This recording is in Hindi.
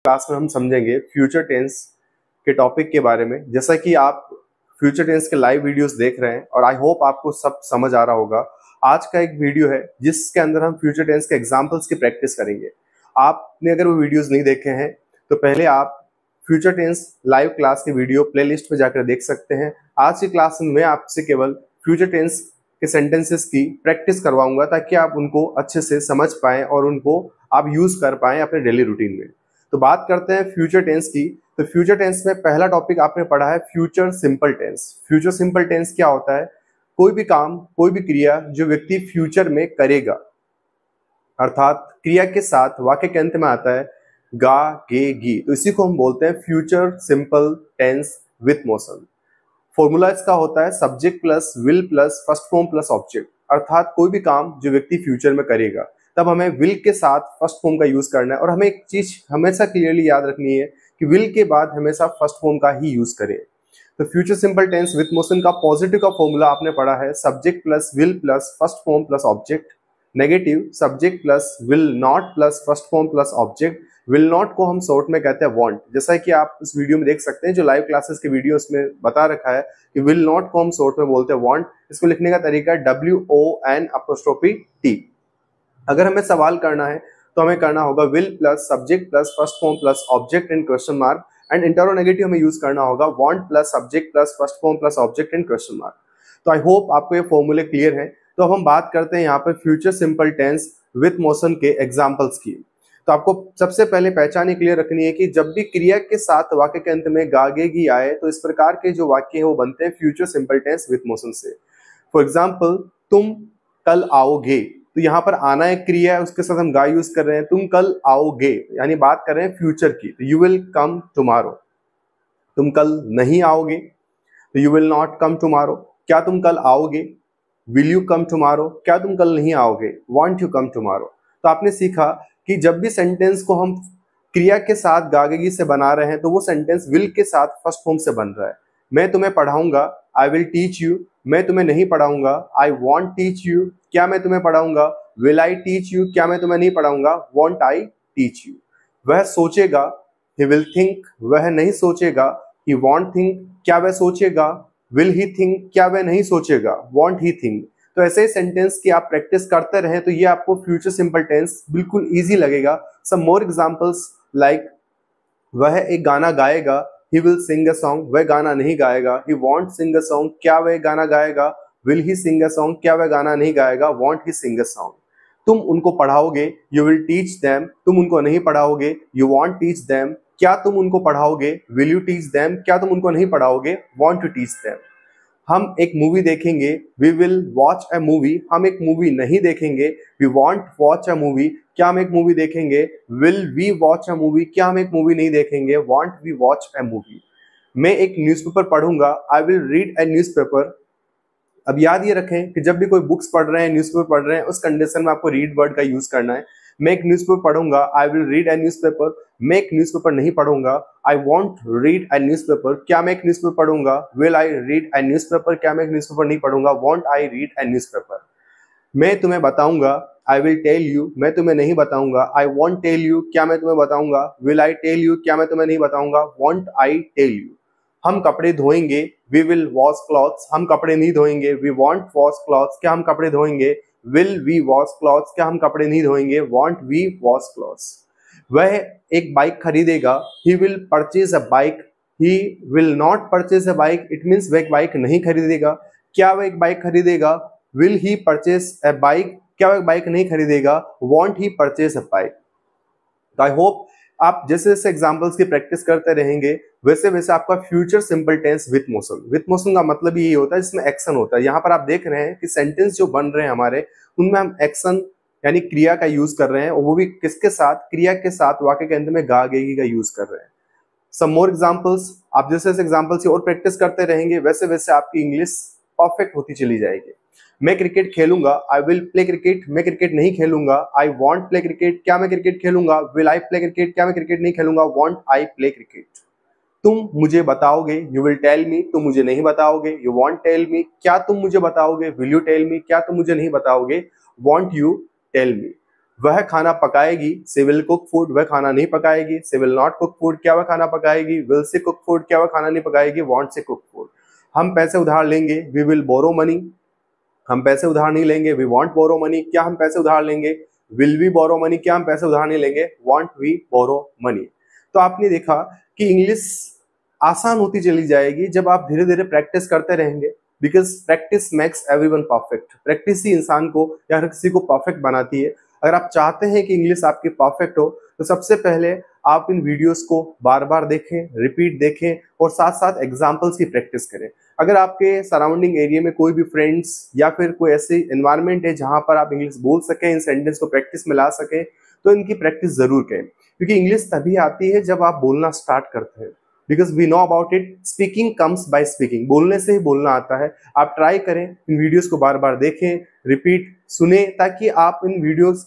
क्लास में हम समझेंगे फ्यूचर टेंस के टॉपिक के बारे में। जैसा कि आप फ्यूचर टेंस के लाइव वीडियोस देख रहे हैं और आई होप आपको सब समझ आ रहा होगा। आज का एक वीडियो है जिसके अंदर हम फ्यूचर टेंस के एग्जांपल्स की प्रैक्टिस करेंगे। आपने अगर वो वीडियोस नहीं देखे हैं तो पहले आप फ्यूचर टेंस लाइव क्लास की वीडियो प्लेलिस्ट में जाकर देख सकते हैं। आज की क्लास में मैं आपसे केवल फ्यूचर टेंस के सेंटेंसेस की प्रैक्टिस करवाऊंगा ताकि आप उनको अच्छे से समझ पाएं और उनको आप यूज कर पाएं अपने डेली रूटीन में। तो बात करते हैं फ्यूचर टेंस की। तो फ्यूचर टेंस में पहला टॉपिक आपने पढ़ा है future simple tense. Future simple tense क्या होता है? कोई भी काम, कोई भी क्रिया जो व्यक्ति फ्यूचर में करेगा, अर्थात क्रिया के साथ वाक्य के अंत में आता है गा, गे, गी, तो इसी को हम बोलते हैं future simple tense with motion. Formula इसका होता है subject plus will plus first form plus object. अर्थात कोई भी काम जो व्यक्ति फ्यूचर में करेगा तब हमें विल के साथ फर्स्ट फॉर्म का यूज करना है। और हमें एक चीज हमेशा क्लियरली याद रखनी है कि विल के बाद हमेशा फर्स्ट फॉर्म का ही यूज करें। तो future simple tense with motion का पॉजिटिव का फॉर्मूला आपने पढ़ा है subject plus will plus first form plus object. Negative subject plus will not plus first form plus object. Will not को हम शॉर्ट में कहते हैं वांट। जैसा कि आप इस वीडियो में देख सकते हैं, जो लाइव क्लासेस के वीडियो उसमें बता रखा है कि विल नॉट को हम शॉर्ट में बोलते हैं वांट। इसको लिखने का तरीका है WON''T। अगर हमें सवाल करना है तो हमें करना होगा will plus subject plus first form plus object in question mark. And interrogative हमें यूज करना होगा want plus subject plus first form plus object in question mark. तो आई होप आपको ये फॉर्मूले क्लियर है। तो अब हम बात करते हैं यहाँ पर future simple tense with motion के एग्जाम्पल्स की। तो आपको सबसे पहले पहचान क्लियर रखनी है कि जब भी क्रिया के साथ वाक्य के अंत में गागेगी आए तो इस प्रकार के जो वाक्य है वो बनते हैं future simple tense with motion से। फॉर एग्जाम्पल, तुम कल आओगे, तो यहाँ पर आना एक क्रिया है, उसके साथ हम गा यूज कर रहे हैं। तुम कल आओगे यानी बात कर रहे हैं फ्यूचर की, तो यू विल कम टुमारो। तुम कल नहीं आओगे तो you will not come tomorrow. क्या तुम कल आओगे? Will you come tomorrow. क्या तुम कल नहीं आओगे? Want you come tomorrow. तो आपने सीखा कि जब भी सेंटेंस को हम क्रिया के साथ गागेगी से बना रहे हैं तो वो सेंटेंस विल के साथ फर्स्ट फॉर्म से बन रहा है। मैं तुम्हें पढ़ाऊंगा, आई विल टीच यू। मैं तुम्हें नहीं पढ़ाऊंगा, आई वॉन्ट टीच यू। क्या मैं तुम्हें पढ़ाऊंगा? Will I teach you. क्या मैं तुम्हें नहीं पढ़ाऊंगा? Want I teach you. वह सोचेगा, ही विल थिंक। वह नहीं सोचेगा, ही वॉन्ट थिंक। क्या वह सोचेगा? Will he think. क्या वह नहीं सोचेगा? Want he think. तो ऐसे ही सेंटेंस की आप प्रैक्टिस करते रहें तो ये आपको फ्यूचर सिंपल टेंस बिल्कुल इजी लगेगा। सम मोर एग्जांपल्स लाइक, वह एक गाना गाएगा, he will sing a song. वह गाना नहीं गाएगा, ही वॉन्ट सिंग अ सॉन्ग। क्या वह गाना गाएगा? Will he Singh a song. क्या वह गाना नहीं गाएगा? Want he Singh a song. तुम उनको पढ़ाओगे, यू विल टीच देम। तुम उनको नहीं पढ़ाओगे, यू वॉन्ट टीच देम। क्या तुम उनको पढ़ाओगे? Will you teach them. क्या तुम उनको नहीं पढ़ाओगे? Won't to teach them. हम एक मूवी देखेंगे, we will watch a movie. हम एक मूवी नहीं देखेंगे, we won't watch a movie. क्या हम एक मूवी देखेंगे? Will we watch a movie. क्या हम एक मूवी नहीं देखेंगे? Want we watch a movie. मैं एक न्यूज़पेपर पढ़ूंगा, I will read a newspaper. अब याद ये रखें कि जब भी कोई बुक्स पढ़ रहे हैं, न्यूज़पेपर पढ़ रहे हैं, उस कंडीशन में आपको रीड वर्ड का यूज करना है। मैं एक न्यूज़पेपर पढ़ूंगा, I will read a newspaper. मैं एक न्यूज़पेपर नहीं पढ़ूंगा, I want read a newspaper. क्या मैं एक न्यूज़पेपर पढ़ूंगा? Will I read a newspaper. क्या मैं एक न्यूज़पेपर नहीं पढ़ूंगा? Want I read a newspaper. मैं तुम्हें बताऊंगा, आई विल टेल यू। मैं तुम्हें नहीं बताऊंगा, आई वॉन्ट टेल यू। क्या मैं तुम्हें बताऊंगा? Will I tell you. क्या मैं तुम्हें नहीं बताऊंगा? Won't I tell you. हम कपड़े धोएंगे, वी विल वॉश क्लॉथ्स। हम कपड़े नहीं धोएंगे, वी वॉन्ट वॉश क्लॉथ्स। क्या हम कपड़े धोएंगे? Will we wash clothes. क्या हम कपड़े नहीं धोएंगे? Won't we wash clothes. वह एक बाइक खरीदेगा, he will purchase a bike. He will not purchase a bike, it means वह एक बाइक नहीं खरीदेगा। क्या वह एक बाइक खरीदेगा? Will he purchase a bike. क्या वह बाइक नहीं खरीदेगा? Want he purchase a bike. I hope आप जैसे जैसे एग्जांपल्स की प्रैक्टिस करते रहेंगे वैसे वैसे आपका future simple tense with motion का मतलब यही होता है जिसमें एक्शन होता है। यहाँ पर आप देख रहे हैं कि सेंटेंस जो बन रहे हैं हमारे, उनमें हम एक्शन यानी क्रिया का यूज कर रहे हैं, और वो भी किसके साथ? क्रिया के साथ वाक्य के अंत में गा गेगी का यूज कर रहे हैं। सम मोर एग्जांपल्स, आप जैसे जैसे एग्जांपल्स की और प्रैक्टिस करते रहेंगे वैसे वैसे आपकी इंग्लिश परफेक्ट होती चली जाएगी। मैं क्रिकेट खेलूंगा, आई विल प्ले क्रिकेट। मैं क्रिकेट नहीं खेलूंगा, आई वॉन्ट प्ले क्रिकेट। क्या मैं क्रिकेट खेलूंगा? Will I play cricket. क्या मैं क्रिकेट नहीं खेलूंगा? Want I play cricket. तुम मुझे बताओगे, यू विल टेल मी। तुम मुझे नहीं बताओगे, यू वॉन्ट टेल मी। क्या तुम मुझे बताओगे? Will you tell me. क्या तुम मुझे नहीं बताओगे? Won't you tell me. वह खाना पकाएगी, शी विल कुक फूड, वह खाना नहीं पकाएगी, she will not cook food, क्या वह खाना पकाएगी, विल शी कुक फूड, क्या वह खाना नहीं पकाएगी, वॉन्ट शी कुक फूड। हम पैसे उधार लेंगे, वी विल बोरो मनी, हम पैसे उधार नहीं लेंगे, वी वॉन्ट बोरो मनी, क्या हम पैसे उधार लेंगे, विल वी बोरो मनी, क्या हम पैसे उधार नहीं लेंगे, वॉन्ट वी बोरो मनी। तो आपने देखा कि इंग्लिश आसान होती चली जाएगी जब आप धीरे धीरे प्रैक्टिस करते रहेंगे, because practice makes everyone perfect. Practice ही इंसान को या हर किसी को परफेक्ट बनाती है। अगर आप चाहते हैं कि इंग्लिश आपकी परफेक्ट हो तो सबसे पहले आप इन वीडियोस को बार बार देखें, रिपीट देखें और साथ साथ एग्जाम्पल्स की प्रैक्टिस करें। अगर आपके सराउंडिंग एरिया में कोई भी फ्रेंड्स या फिर कोई ऐसी एनवायरनमेंट है जहां पर आप इंग्लिश बोल सकें, इन सेंटेंस को प्रैक्टिस में ला सकें, तो इनकी प्रैक्टिस जरूर करें, क्योंकि इंग्लिश तभी आती है जब आप बोलना स्टार्ट करते हैं। Because we know about it, speaking comes by speaking, बोलने से ही बोलना आता है। आप ट्राई करें, इन वीडियोस को बार बार देखें, रिपीट सुने, ताकि आप इन वीडियोस